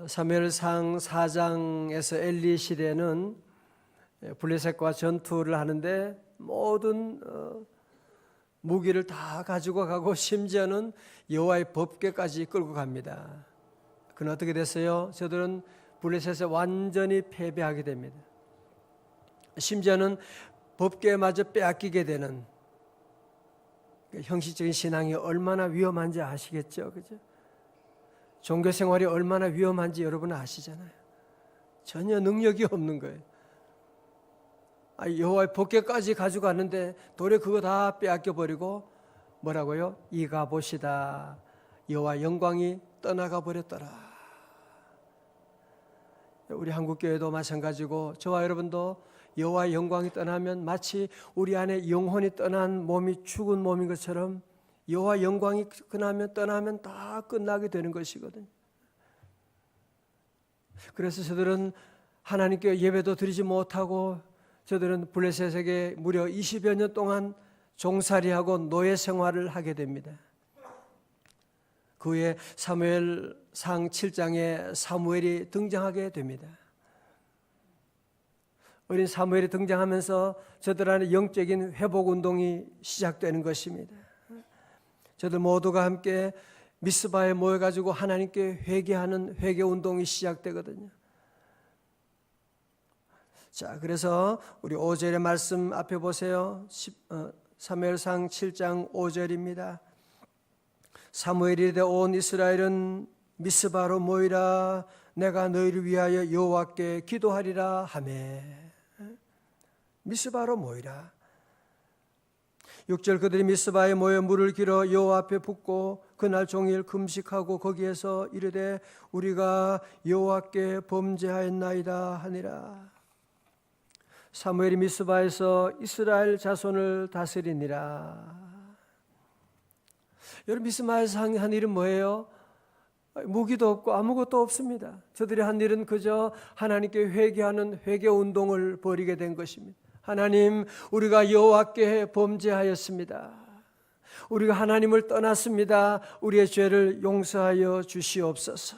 사무엘상 4장에서 엘리 시대는 블레셋과 전투를 하는데 모든 무기를 다 가지고 가고 심지어는 여호와의 법궤까지 끌고 갑니다. 그는 어떻게 됐어요? 저들은 블레셋에 완전히 패배하게 됩니다. 심지어는 법궤마저 빼앗기게 되는, 형식적인 신앙이 얼마나 위험한지 아시겠죠? 그죠? 종교 생활이 얼마나 위험한지 여러분은 아시잖아요. 전혀 능력이 없는 거예요. 여호와의 법궤까지 가지고 갔는데 도리어 그거 다 빼앗겨 버리고 뭐라고요? 이가봇이다, 여호와 영광이 떠나가 버렸더라. 우리 한국교회도 마찬가지고 저와 여러분도 여호와의 영광이 떠나면 마치 우리 안에 영혼이 떠난 몸이 죽은 몸인 것처럼 여호와 영광이 떠나면 다 끝나게 되는 것이거든요. 그래서 저들은 하나님께 예배도 드리지 못하고 저들은 블레셋에게 무려 20여 년 동안 종살이하고 노예 생활을 하게 됩니다. 그 후에 사무엘상 7장에 사무엘이 등장하게 됩니다. 어린 사무엘이 등장하면서 저들 안에 영적인 회복 운동이 시작되는 것입니다. 저들 모두가 함께 미스바에 모여가지고 하나님께 회개하는 회개 운동이 시작되거든요. 자, 그래서 우리 5절의 말씀 앞에 보세요. 사무엘상 7장 5절입니다. 사무엘이 이르되 온 이스라엘은 미스바로 모이라, 내가 너희를 위하여 여호와께 기도하리라 하매. 미스바로 모이라. 6절 그들이 미스바에 모여 물을 길어 여호와 앞에 붓고 그날 종일 금식하고 거기에서 이르되 우리가 여호와께 범죄하였나이다 하니라. 사무엘이 미스바에서 이스라엘 자손을 다스리니라. 여러분, 미스바에서 한 일은 뭐예요? 무기도 없고 아무것도 없습니다. 저들이 한 일은 그저 하나님께 회개하는 회개 운동을 벌이게 된 것입니다. 하나님, 우리가 여호와께 범죄하였습니다. 우리가 하나님을 떠났습니다. 우리의 죄를 용서하여 주시옵소서.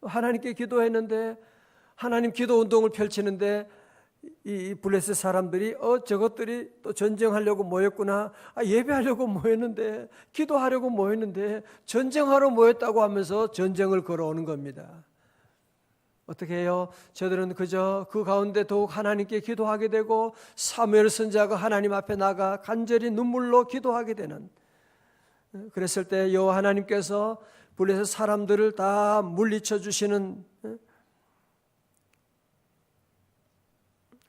하나님께 기도했는데, 하나님 기도 운동을 펼치는데 이 블레셋 사람들이 저것들이 또 전쟁하려고 모였구나, 예배하려고 모였는데, 기도하려고 모였는데 전쟁하러 모였다고 하면서 전쟁을 걸어오는 겁니다. 어떻게 해요? 저들은 그저 그 가운데 더욱 하나님께 기도하게 되고 사무엘 선지자가 하나님 앞에 나가 간절히 눈물로 기도하게 되는, 그랬을 때 여호와 하나님께서 블레셋 사람들을 다 물리쳐 주시는,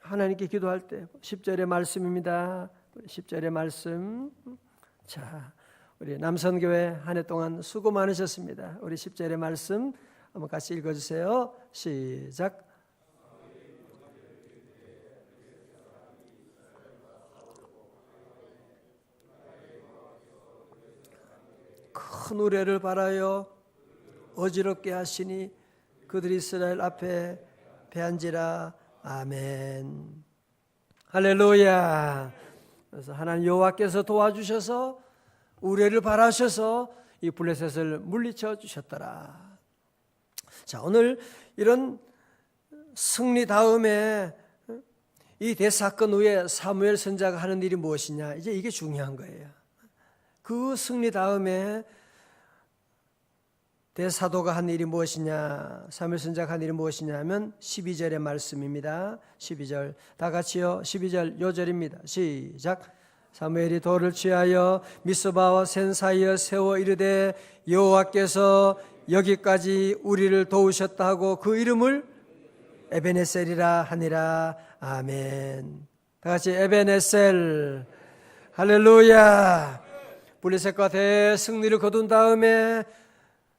하나님께 기도할 때 10절의 말씀입니다. 10절의 말씀. 자, 우리 남선교회 한 해 동안 수고 많으셨습니다. 우리 10절의 말씀 한번 같이 읽어주세요. 시작. 큰 우레를 발하여 어지럽게 하시니 그들이 이스라엘 앞에 패한지라. 아멘. 할렐루야. 그래서 하나님 여호와께서 도와주셔서 우레를 발하셔서 이 블레셋을 물리쳐 주셨더라. 자, 오늘 이런 승리 다음에 이 대사건 후에 사무엘 선지자가 하는 일이 무엇이냐, 이제 이게 중요한 거예요. 그 승리 다음에 대사도가 한 일이 무엇이냐, 사무엘 선지자가 한 일이 무엇이냐 하면 12절의 말씀입니다. 12절 다 같이요. 12절 요절입니다. 시작. 사무엘이 돌을 취하여 미스바와 센 사이에 세워 이르되 여호와께서 여기까지 우리를 도우셨다 하고 그 이름을 에베네셀이라 하니라. 아멘. 다 같이 에베네셀. 할렐루야. 블레셋과 대승리를 거둔 다음에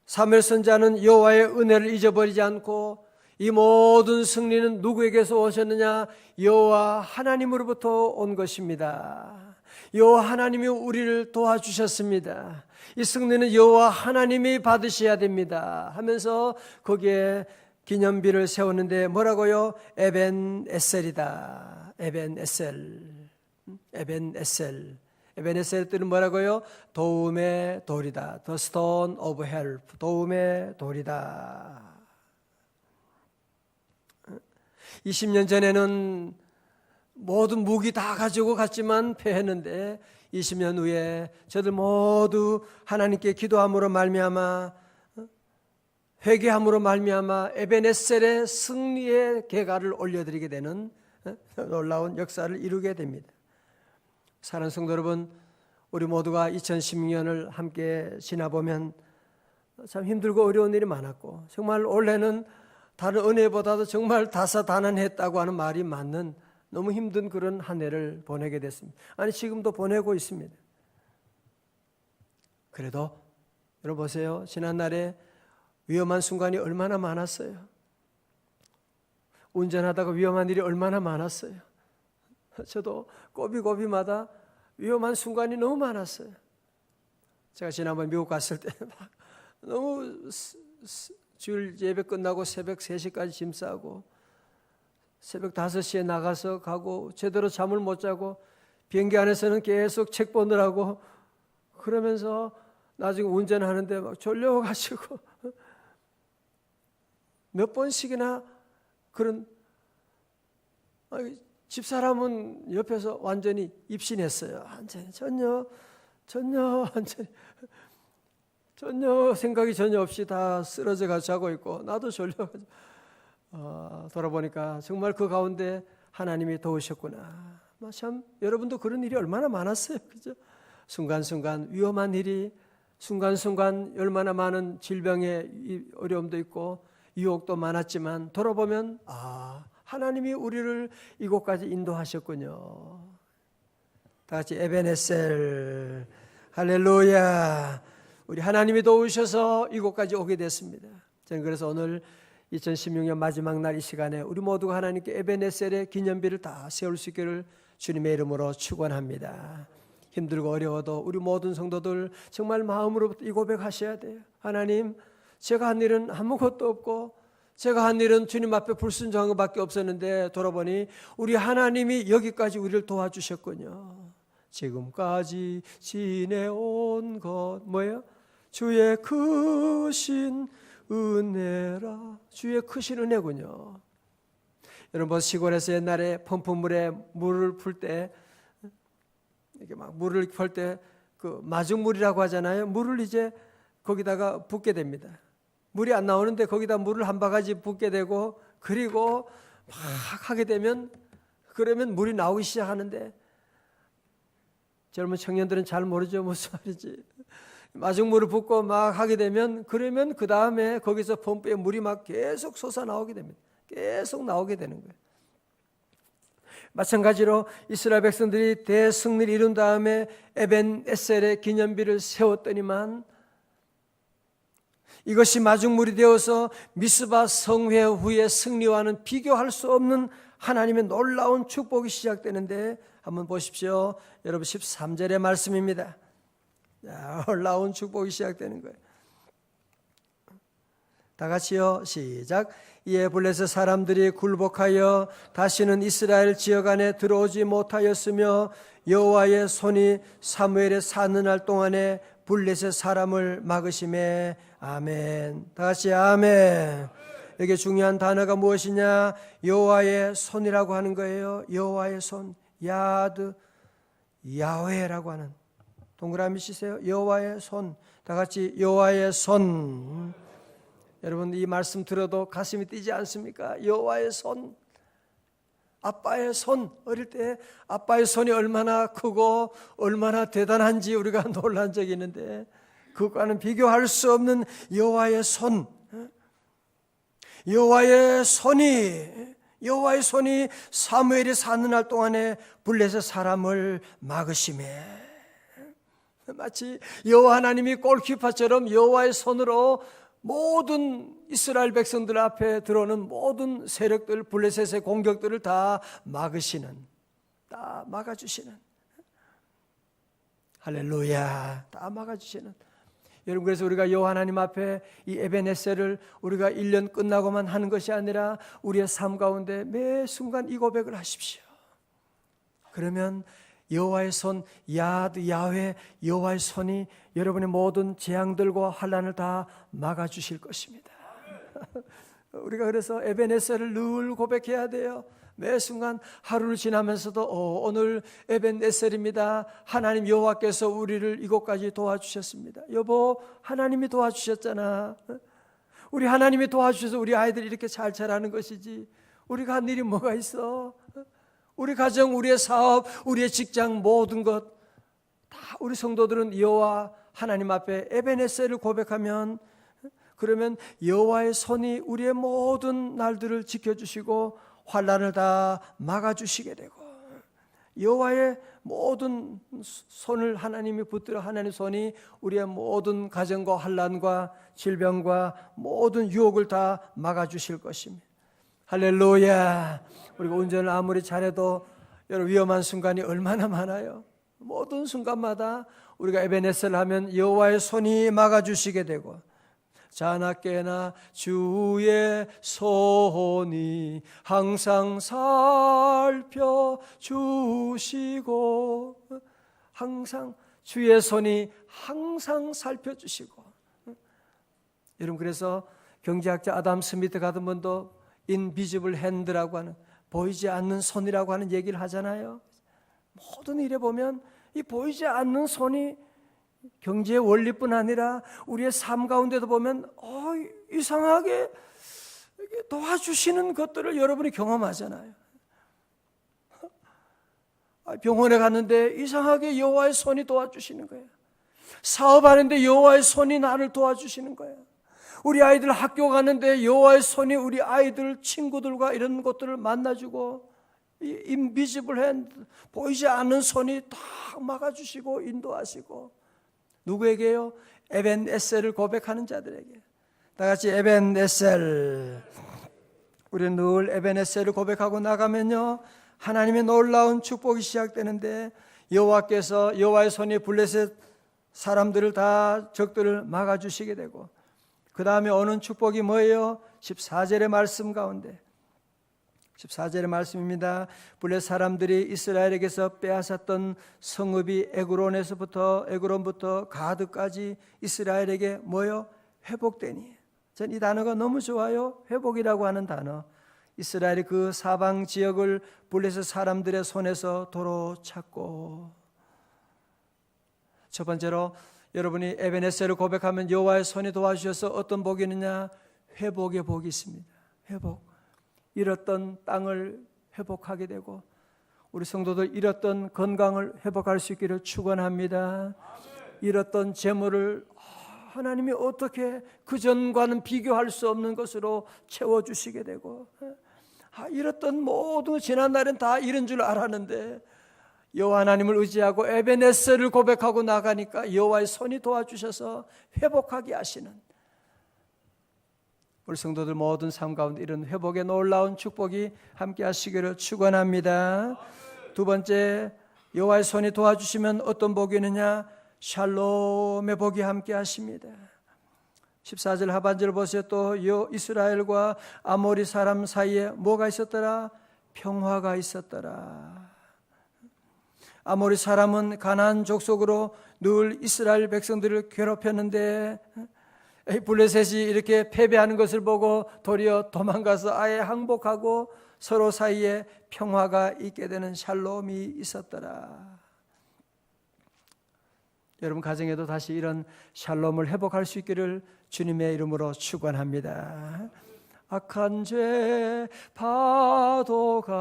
사무엘 선지자는 여호와의 은혜를 잊어버리지 않고 이 모든 승리는 누구에게서 오셨느냐? 여호와 하나님으로부터 온 것입니다. 여호와 하나님이 우리를 도와주셨습니다. 이 승리는 여호와 하나님이 받으셔야 됩니다 하면서 거기에 기념비를 세웠는데 뭐라고요? 에벤에셀이다. 에벤에셀. 에벤에셀. 에벤에셀의 뜻은 뭐라고요? 도움의 돌이다. The stone of help. 도움의 돌이다. 20년 전에는 모든 무기 다 가지고 갔지만 패했는데 20년 후에 저들 모두 하나님께 기도함으로 말미암아 회개함으로 말미암아 에베네셀의 승리의 계가를 올려드리게 되는 놀라운 역사를 이루게 됩니다. 사랑하는 성도 여러분, 우리 모두가 2016년을 함께 지나보면 참 힘들고 어려운 일이 많았고 정말 올해는 다른 은혜보다도 정말 다사다난했다고 하는 말이 맞는 너무 힘든 그런 한 해를 보내게 됐습니다. 아니 지금도 보내고 있습니다. 그래도 여러분 보세요. 지난날에 위험한 순간이 얼마나 많았어요. 운전하다가 위험한 일이 얼마나 많았어요. 저도 꼬비꼬비마다 위험한 순간이 너무 많았어요. 제가 지난번 미국 갔을 때 막 너무 주일 예배 끝나고 새벽 3시까지 짐 싸고 새벽 5시에 나가서 가고 제대로 잠을 못 자고 비행기 안에서는 계속 책 보느라고 그러면서 나중에 운전하는데 막 졸려가지고 몇 번씩이나 그런 집사람은 옆에서 완전히 입신했어요. 완전히 전혀 생각이 전혀 없이 다 쓰러져 가지고 자고 있고 나도 졸려가지고 돌아보니까 정말 그 가운데 하나님이 도우셨구나. 참 여러분도 그런 일이 얼마나 많았어요, 그죠? 순간순간 위험한 일이 순간순간 얼마나 많은 질병의 어려움도 있고 유혹도 많았지만 돌아보면 하나님이 우리를 이곳까지 인도하셨군요. 다 같이 에베네셀 할렐루야. 우리 하나님이 도우셔서 이곳까지 오게 됐습니다. 저는 그래서 오늘 2016년 마지막 날 이 시간에 우리 모두가 하나님께 에베네셀의 기념비를 다 세울 수 있기를 주님의 이름으로 축원합니다. 힘들고 어려워도 우리 모든 성도들 정말 마음으로부터 이 고백하셔야 돼요. 하나님, 제가 한 일은 아무것도 없고 제가 한 일은 주님 앞에 불순종한 것밖에 없었는데 돌아보니 우리 하나님이 여기까지 우리를 도와주셨군요. 지금까지 지내온 것 뭐예요? 주의 크신 은혜라. 주의 크신 은혜군요. 여러분 시골에서 옛날에 펌프물에 물을 풀 때 이렇게 막 물을 풀 때 그 마중물이라고 하잖아요. 물을 이제 거기다가 붓게 됩니다. 물이 안 나오는데 거기다 물을 한 바가지 붓게 되고 그리고 막 하게 되면 그러면 물이 나오기 시작하는데 젊은 청년들은 잘 모르죠. 무슨 말인지. 마중물을 붓고 막 하게 되면 그러면 그 다음에 거기서 펌프에 물이 막 계속 솟아 나오게 됩니다. 계속 나오게 되는 거예요. 마찬가지로 이스라엘 백성들이 대승리를 이룬 다음에 에벤에셀의 기념비를 세웠더니만 이것이 마중물이 되어서 미스바 성회 후의 승리와는 비교할 수 없는 하나님의 놀라운 축복이 시작되는데 한번 보십시오. 여러분 13절의 말씀입니다. 놀라운 축복이 시작되는 거예요. 다 같이요. 시작. 이에 블레셋 사람들이 굴복하여 다시는 이스라엘 지역 안에 들어오지 못하였으며 여호와의 손이 사무엘의 사는 날 동안에 블레셋 사람을 막으심에 아멘. 다 같이 아멘. 여기 중요한 단어가 무엇이냐? 여호와의 손이라고 하는 거예요. 여호와의 손, 야드, 야훼라고 하는. 동그라미 치세요. 여호와의 손. 다 같이 여호와의 손. 여러분 이 말씀 들어도 가슴이 뛰지 않습니까? 여호와의 손. 아빠의 손. 어릴 때 아빠의 손이 얼마나 크고 얼마나 대단한지 우리가 놀란 적이 있는데 그것과는 비교할 수 없는 여호와의 손. 여호와의 손이 사무엘이 사는 날 동안에 블레셋 사람을 막으심에 마치 여호와 하나님이 골키퍼처럼 여호와의 손으로 모든 이스라엘 백성들 앞에 들어오는 모든 세력들 블레셋의 공격들을 다 막으시는, 다 막아주시는, 할렐루야, 다 막아주시는. 여러분 그래서 우리가 여호와 하나님 앞에 이 에베네셀을 우리가 1년 끝나고만 하는 것이 아니라 우리의 삶 가운데 매 순간 이 고백을 하십시오. 그러면 여호와의 손, 야드, 야훼, 여호와의 손이 여러분의 모든 재앙들과 환난을 다 막아주실 것입니다. 우리가 그래서 에베네셀을 늘 고백해야 돼요. 매 순간 하루를 지나면서도 오늘 에벤네셀입니다. 하나님 여호와께서 우리를 이곳까지 도와주셨습니다. 여보, 하나님이 도와주셨잖아. 우리 하나님이 도와주셔서 우리 아이들이 이렇게 잘 자라는 것이지, 우리가 한 일이 뭐가 있어? 우리 가정, 우리의 사업, 우리의 직장, 모든 것 다 우리 성도들은 여호와 하나님 앞에 에베네셀을 고백하면, 그러면 여호와의 손이 우리의 모든 날들을 지켜주시고 환난을 다 막아주시게 되고, 여호와의 모든 손을 하나님이 붙들어 하나님의 손이 우리의 모든 가정과 환난과 질병과 모든 유혹을 다 막아주실 것입니다. 할렐루야. 우리가 운전을 아무리 잘해도 여러분 위험한 순간이 얼마나 많아요. 모든 순간마다 우리가 에베네셀을 하면 여호와의 손이 막아주시게 되고, 자나깨나 주의 손이 항상 살펴주시고, 항상 주의 손이 항상 살펴주시고. 여러분, 그래서 경제학자 아담 스미트 같은 분도 인비지블 핸드라고 하는, 보이지 않는 손이라고 하는 얘기를 하잖아요. 모든 일에 보면 이 보이지 않는 손이 경제의 원리뿐 아니라 우리의 삶 가운데도 보면 이상하게 도와주시는 것들을 여러분이 경험하잖아요. 병원에 갔는데 이상하게 여호와의 손이 도와주시는 거예요. 사업하는데 여호와의 손이 나를 도와주시는 거예요. 우리 아이들 학교 가는데 여호와의 손이 우리 아이들 친구들과 이런 것들을 만나주고, 이 인비지블 핸드, 보이지 않는 손이 다 막아주시고 인도하시고. 누구에게요? 에벤에셀을 고백하는 자들에게. 다 같이 에벤에셀. 우리는 늘 에벤에셀을 고백하고 나가면요, 하나님의 놀라운 축복이 시작되는데, 여호와께서 여호와의 손이 블레셋 사람들을 다 적들을 막아주시게 되고, 그 다음에 오는 축복이 뭐예요? 14절의 말씀 가운데, 14절의 말씀입니다. 블레셋 사람들이 이스라엘에게서 빼앗았던 성읍이 에그론부터 가드까지 이스라엘에게 뭐요? 회복되니. 전 이 단어가 너무 좋아요. 회복이라고 하는 단어. 이스라엘이 그 사방 지역을 블레셋 사람들의 손에서 도로 찾고. 첫 번째로 여러분이 에베네셀을 고백하면 여호와의 손이 도와주셔서 어떤 복이 있느냐? 회복의 복이 있습니다. 회복. 잃었던 땅을 회복하게 되고, 우리 성도들 잃었던 건강을 회복할 수 있기를 축원합니다. 잃었던 재물을 하나님이 어떻게 그전과는 비교할 수 없는 것으로 채워주시게 되고, 잃었던 모든 지난날엔 다 잃은 줄 알았는데 여호와 하나님을 의지하고 에베네셀을 고백하고 나가니까 여호와의 손이 도와주셔서 회복하게 하시는, 우리 성도들 모든 삶 가운데 이런 회복의 놀라운 축복이 함께 하시기를 축원합니다. 두 번째, 여호와의 손이 도와주시면 어떤 복이 있느냐? 샬롬의 복이 함께 하십니다. 14절 하반절 보세요. 또 이스라엘과 아모리 사람 사이에 뭐가 있었더라? 평화가 있었더라. 아모리 사람은 가나안 족속으로 늘 이스라엘 백성들을 괴롭혔는데, 블레셋이 이렇게 패배하는 것을 보고 도리어 도망가서 아예 항복하고 서로 사이에 평화가 있게 되는 샬롬이 있었더라. 여러분 가정에도 다시 이런 샬롬을 회복할 수 있기를 주님의 이름으로 축원합니다. 악한 죄 파도가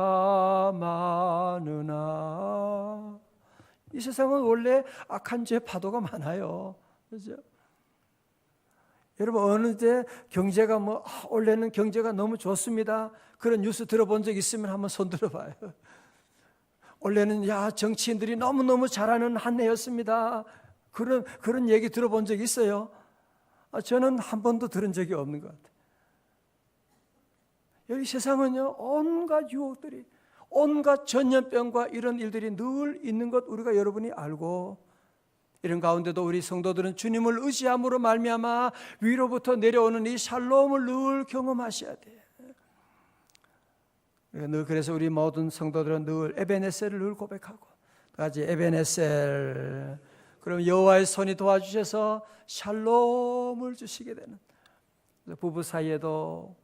많으나, 이 세상은 원래 악한 죄 파도가 많아요. 그렇죠? 여러분 어느 때 경제가 원래는 경제가 너무 좋습니다, 그런 뉴스 들어본 적 있으면 한번 손 들어봐요. 원래는 정치인들이 너무너무 잘하는 한 해였습니다, 그런 얘기 들어본 적 있어요? 저는 한 번도 들은 적이 없는 것 같아요. 여기 세상은요, 온갖 유혹들이, 온갖 전염병과 이런 일들이 늘 있는 것 우리가 여러분이 알고, 이런 가운데도 우리 성도들은 주님을 의지함으로 말미암아 위로부터 내려오는 이 샬롬을 늘 경험하셔야 돼요. 늘 그래서 우리 모든 성도들은 늘 에베네셀을 늘 고백하고, 같이 에베네셀. 그럼 여호와의 손이 도와주셔서 샬롬을 주시게 되는, 부부 사이에도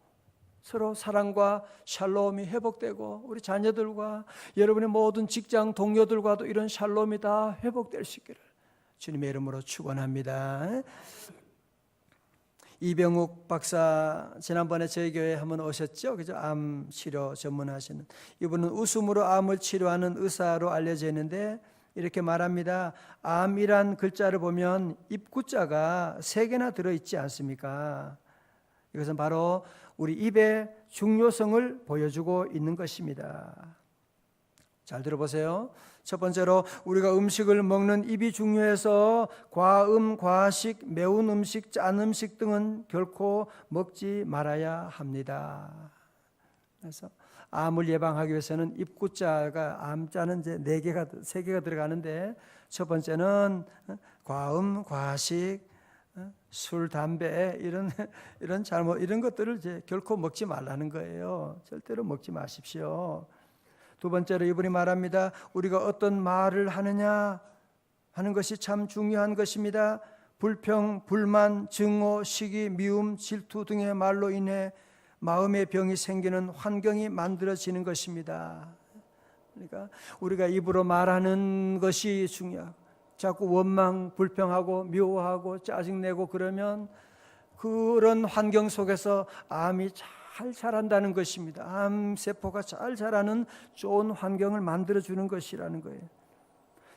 서로 사랑과 샬롬이 회복되고 우리 자녀들과 여러분의 모든 직장 동료들과도 이런 샬롬이 다 회복될 수 있기를 주님의 이름으로 축원합니다. 이병욱 박사 지난번에 저희 교회에 한번 오셨죠? 그죠? 암 치료 전문하시는 이분은 웃음으로 암을 치료하는 의사로 알려져 있는데 이렇게 말합니다. 암이란 글자를 보면 입구자가 3개나 들어있지 않습니까? 이것은 바로 우리 입의 중요성을 보여주고 있는 것입니다. 잘 들어보세요. 첫 번째로 우리가 음식을 먹는 입이 중요해서 과음, 과식, 매운 음식, 짠 음식 등은 결코 먹지 말아야 합니다. 그래서 암을 예방하기 위해서는 입구자가 암자는 이제 3개가 들어가는데 첫 번째는 과음, 과식, 술, 담배 이런 잘못 이런 것들을 이제 결코 먹지 말라는 거예요. 절대로 먹지 마십시오. 두 번째로 이분이 말합니다. 우리가 어떤 말을 하느냐 하는 것이 참 중요한 것입니다. 불평, 불만, 증오, 시기, 미움, 질투 등의 말로 인해 마음의 병이 생기는 환경이 만들어지는 것입니다. 그러니까 우리가 입으로 말하는 것이 중요하고 자꾸 원망, 불평하고 미워하고 짜증내고 그러면 그런 환경 속에서 암이 잘 자란다는 것입니다. 암세포가 잘 자라는 좋은 환경을 만들어주는 것이라는 거예요.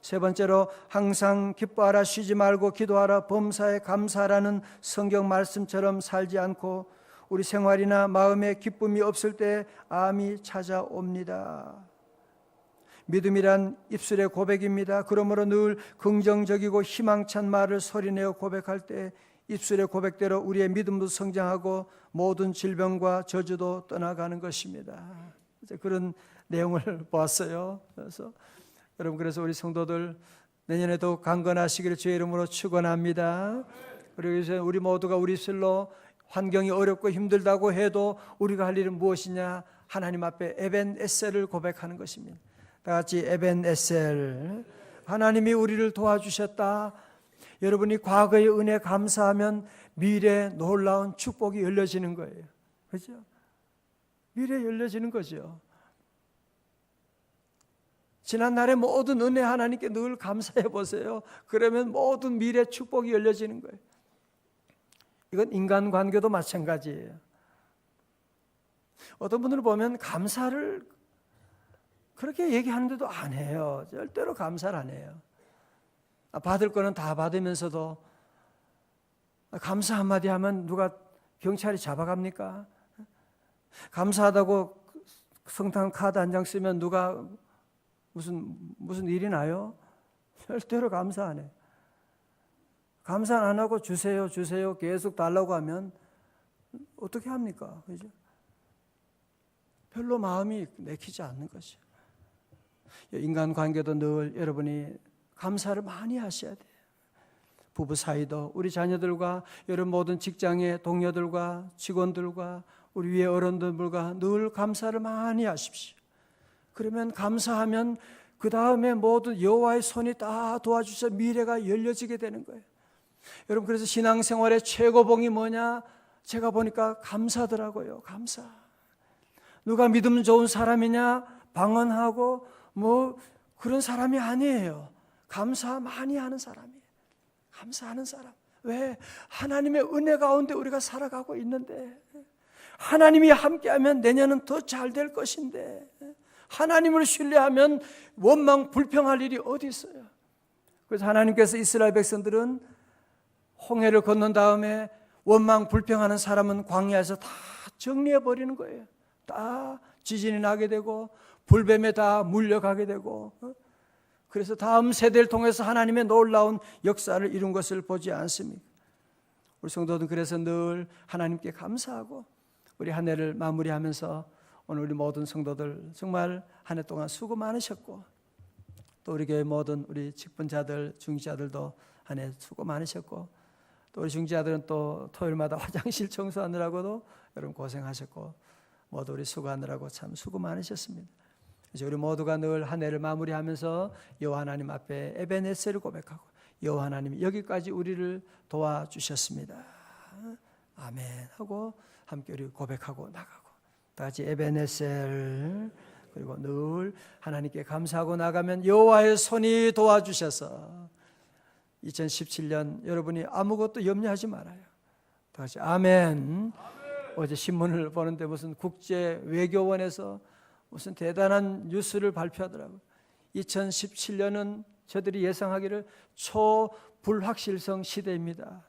세 번째로 항상 기뻐하라, 쉬지 말고 기도하라, 범사에 감사하라는 성경 말씀처럼 살지 않고 우리 생활이나 마음에 기쁨이 없을 때 암이 찾아옵니다. 믿음이란 입술의 고백입니다. 그러므로 늘 긍정적이고 희망찬 말을 소리내어 고백할 때 입술의 고백대로 우리의 믿음도 성장하고 모든 질병과 저주도 떠나가는 것입니다. 이제 그런 내용을 보았어요. 그래서 우리 성도들 내년에도 강건하시기를 주의 이름으로 축원합니다. 그리고 우리 모두가 우리 입술로 환경이 어렵고 힘들다고 해도 우리가 할 일은 무엇이냐? 하나님 앞에 에벤에셀을 고백하는 것입니다. 다 같이 에벤에셀. 하나님이 우리를 도와주셨다. 여러분이 과거의 은혜 감사하면 미래에 놀라운 축복이 열려지는 거예요. 그렇죠? 미래에 열려지는 거죠. 지난날의 모든 은혜 하나님께 늘 감사해 보세요. 그러면 모든 미래 축복이 열려지는 거예요. 이건 인간관계도 마찬가지예요. 어떤 분들을 보면 감사를 그렇게 얘기하는데도 안 해요. 절대로 감사를 안 해요. 받을 거는 다 받으면서도 감사 한마디 하면 누가 경찰이 잡아갑니까? 감사하다고 성탄 카드 한 장 쓰면 누가 무슨 일이 나요? 절대로 감사 안 해요. 감사 안 하고 주세요 계속 달라고 하면 어떻게 합니까? 그죠? 별로 마음이 내키지 않는 것이죠. 인간관계도 늘 여러분이 감사를 많이 하셔야 돼요. 부부 사이도 우리 자녀들과 여러분 모든 직장의 동료들과 직원들과 우리 위에 어른들과 늘 감사를 많이 하십시오. 그러면 감사하면 그 다음에 모든 여호와의 손이 다 도와주셔서 미래가 열려지게 되는 거예요. 여러분 그래서 신앙생활의 최고봉이 뭐냐? 제가 보니까 감사더라고요. 감사. 누가 믿음 좋은 사람이냐? 방언하고 뭐 그런 사람이 아니에요. 감사 많이 하는 사람이에요. 감사하는 사람. 왜? 하나님의 은혜 가운데 우리가 살아가고 있는데 하나님이 함께하면 내년은 더 잘 될 것인데 하나님을 신뢰하면 원망 불평할 일이 어디 있어요? 그래서 하나님께서 이스라엘 백성들은 홍해를 건넌 다음에 원망 불평하는 사람은 광야에서 다 정리해 버리는 거예요. 다 지진이 나게 되고 불뱀에 다 물려가게 되고 그래서 다음 세대를 통해서 하나님의 놀라운 역사를 이룬 것을 보지 않습니까? 우리 성도들은 그래서 늘 하나님께 감사하고 우리 한 해를 마무리하면서 오늘 우리 모든 성도들 정말 한 해 동안 수고 많으셨고 또 우리 교회 모든 우리 직분자들, 중직자들도 한 해 수고 많으셨고 또 우리 중직자들은 또 토요일마다 화장실 청소하느라고도 여러분 고생하셨고 모두 우리 수고하느라고 참 수고 많으셨습니다. 이제 우리 모두가 늘 한 해를 마무리하면서 여호와 하나님 앞에 에베네셀을 고백하고 여호와 하나님이 여기까지 우리를 도와주셨습니다. 아멘 하고 함께 우리 고백하고 나가고 다 같이 에베네셀. 그리고 늘 하나님께 감사하고 나가면 여호와의 손이 도와주셔서 2017년 여러분이 아무것도 염려하지 말아요. 다 같이 아멘. 어제 신문을 보는데 무슨 국제외교원에서 무슨 대단한 뉴스를 발표하더라고요. 2017년은 저들이 예상하기를 초불확실성 시대입니다.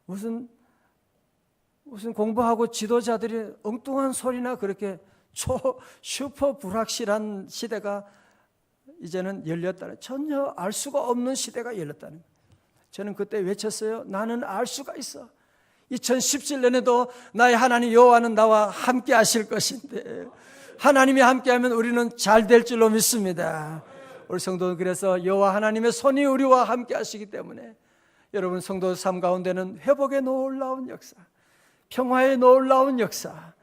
무슨 공부하고 지도자들이 엉뚱한 소리나 그렇게 슈퍼 불확실한 시대가 이제는 열렸다는, 전혀 알 수가 없는 시대가 열렸다는. 저는 그때 외쳤어요. 나는 알 수가 있어. 2017년에도 나의 하나님 여호와는 나와 함께 하실 것인데, 하나님이 함께하면 우리는 잘 될 줄로 믿습니다. 우리 성도는 그래서 여호와 하나님의 손이 우리와 함께 하시기 때문에 여러분 성도 삶 가운데는 회복의 놀라운 역사, 평화의 놀라운 역사,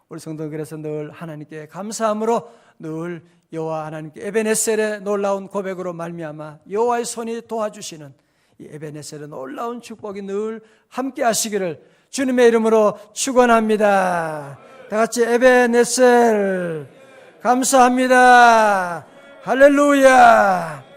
우리 성도는 그래서 늘 하나님께 감사함으로 늘 여호와 하나님께 에베네셀의 놀라운 고백으로 말미암아 여호와의 손이 도와주시는 이 에베네셀의 놀라운 축복이 늘 함께 하시기를 주님의 이름으로 축원합니다. 다 같이 에베네셀 감사합니다. 할렐루야.